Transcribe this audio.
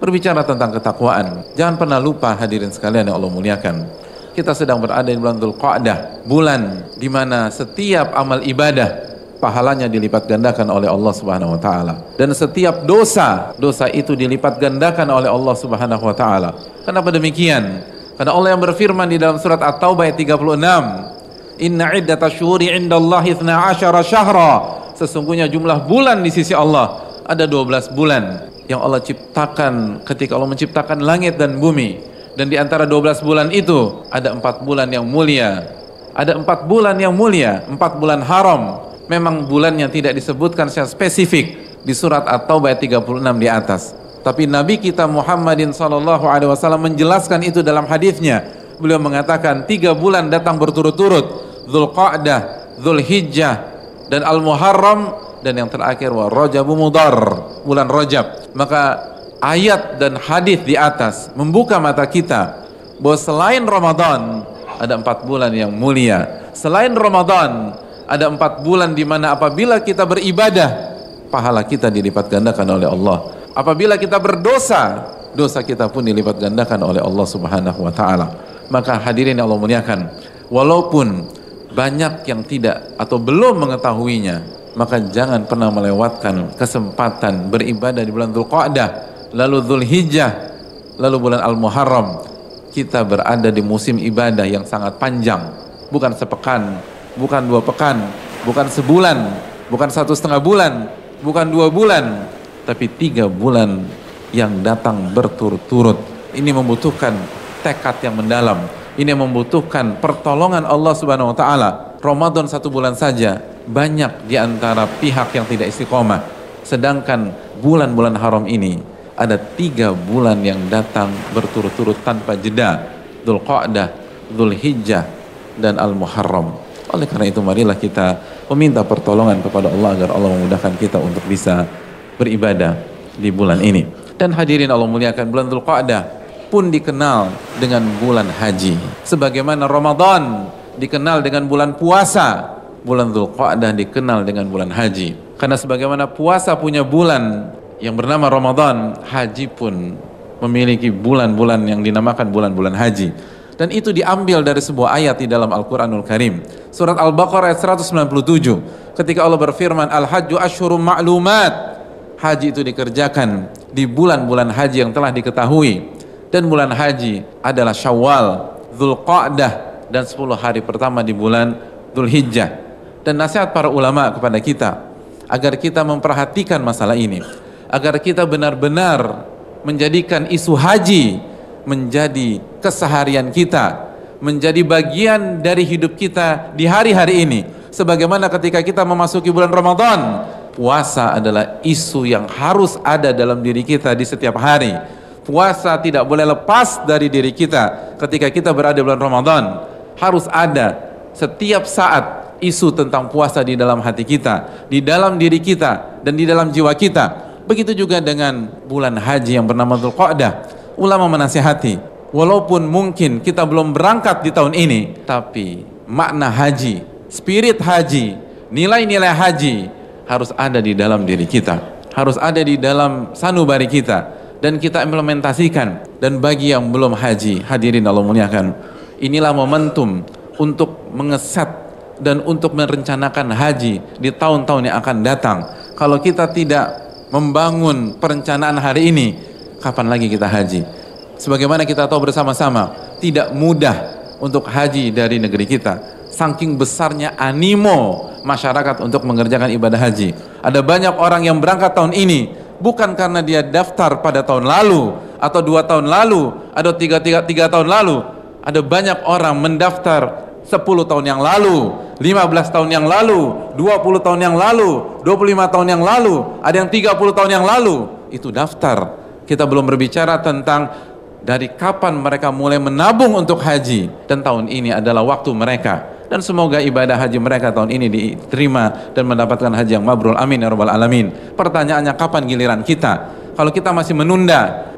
berbicara tentang ketakwaan. Jangan pernah lupa hadirin sekalian yang Allah muliakan. Kita sedang berada di bulan Dzulqa'dah, bulan di mana setiap amal ibadah pahalanya dilipat gandakan oleh Allah Subhanahu wa taala, dan setiap dosa itu dilipat gandakan oleh Allah Subhanahu wa taala. Kenapa demikian? Karena Allah yang berfirman di dalam surat At-Taubah ayat 36, "Inna iddatash syuhuri 'indallahi 12 syahra." Sesungguhnya jumlah bulan di sisi Allah ada 12 bulan yang Allah ciptakan ketika Allah menciptakan langit dan bumi. Dan di antara 12 bulan itu ada 4 bulan yang mulia. Ada 4 bulan yang mulia, 4 bulan haram. Memang bulannya tidak disebutkan secara spesifik di surat At-Taubah ayat 36 di atas. Tapi Nabi kita Muhammadin sallallahu alaihi wasallam menjelaskan itu dalam hadisnya. Beliau mengatakan 3 bulan datang berturut-turut, Dzulqa'dah, Dzulhijjah, dan Al-Muharram, dan yang terakhir wa Rajabu Mudhar, bulan Rajab. Maka ayat dan hadis di atas membuka mata kita bahwa selain Ramadan ada 4 bulan yang mulia. Selain Ramadan ada 4 bulan di mana apabila kita beribadah, pahala kita dilipat gandakan oleh Allah. Apabila kita berdosa, dosa kita pun dilipat gandakan oleh Allah Subhanahu wa taala. Maka hadirin yang Allah muliakan, walaupun banyak yang tidak atau belum mengetahuinya, maka jangan pernah melewatkan kesempatan beribadah di bulan Dzulqa'dah, lalu Dzulhijjah, lalu bulan Al-Muharram. Kita berada di musim ibadah yang sangat panjang, bukan sepekan, bukan 2 pekan, bukan sebulan, bukan 1,5 bulan, bukan 2 bulan, tapi 3 bulan yang datang berturut-turut. Ini membutuhkan tekad yang mendalam. Ini membutuhkan pertolongan Allah Subhanahu wa taala. Ramadan 1 bulan saja banyak di antara pihak yang tidak istiqomah. Sedangkan bulan-bulan haram ini ada 3 bulan yang datang berturut-turut tanpa jeda. Dzulqa'dah, Dzulhijjah, dan Al-Muharram. Oleh karena itu marilah kita meminta pertolongan kepada Allah agar Allah memudahkan kita untuk bisa beribadah di bulan ini. Dan hadirin Allah muliakan, bulan Dzulqa'dah pun dikenal dengan bulan haji. Sebagaimana Ramadan dikenal dengan bulan puasa, bulan Dzulqa'dah dikenal dengan bulan haji. Karena sebagaimana puasa punya bulan yang bernama Ramadan, haji pun memiliki bulan-bulan yang dinamakan bulan-bulan haji. Dan itu diambil dari sebuah ayat di dalam Al-Quranul Karim. Surat Al-Baqarah ayat 197. Ketika Allah berfirman, Al-Hajju Ashhurum Ma'lumat. Haji itu dikerjakan di bulan-bulan haji yang telah diketahui. Dan bulan haji adalah Syawal, Dzulqa'dah, dan 10 hari pertama di bulan Dzulhijjah. Dan nasihat para ulama kepada kita, agar kita memperhatikan masalah ini. Agar kita benar-benar menjadikan isu haji menjadi keseharian kita, menjadi bagian dari hidup kita di hari-hari ini. Sebagaimana ketika kita memasuki bulan Ramadan, puasa adalah isu yang harus ada dalam diri kita di setiap hari. Puasa tidak boleh lepas dari diri kita ketika kita berada di bulan Ramadan. Harus ada setiap saat isu tentang puasa di dalam hati kita, di dalam diri kita, dan di dalam jiwa kita. Begitu juga dengan bulan haji yang bernama Dzulqa'dah. Ulama menasihati, walaupun mungkin kita belum berangkat di tahun ini, tapi makna haji, spirit haji, nilai-nilai haji harus ada di dalam diri kita, harus ada di dalam sanubari kita, dan kita implementasikan. Dan bagi yang belum haji, hadirin Allah muliakan, inilah momentum untuk mengeset dan untuk merencanakan haji di tahun-tahun yang akan datang. Kalau kita tidak membangun perencanaan hari ini, kapan lagi kita haji? Sebagaimana kita tahu bersama-sama, tidak mudah untuk haji dari negeri kita. Saking besarnya animo masyarakat untuk mengerjakan ibadah haji. Ada banyak orang yang berangkat tahun ini bukan karena dia daftar pada tahun lalu atau 2 tahun lalu atau 3 tahun lalu. Ada banyak orang mendaftar 10 tahun yang lalu, 15 tahun yang lalu, 20 tahun yang lalu, 25 tahun yang lalu, ada yang 30 tahun yang lalu. Itu daftar. Kita belum berbicara tentang dari kapan mereka mulai menabung untuk haji. Dan tahun ini adalah waktu mereka. Dan semoga ibadah haji mereka tahun ini diterima dan mendapatkan haji yang mabrur. Amin ya rabbal alamin. Pertanyaannya, kapan giliran kita? Kalau kita masih menunda,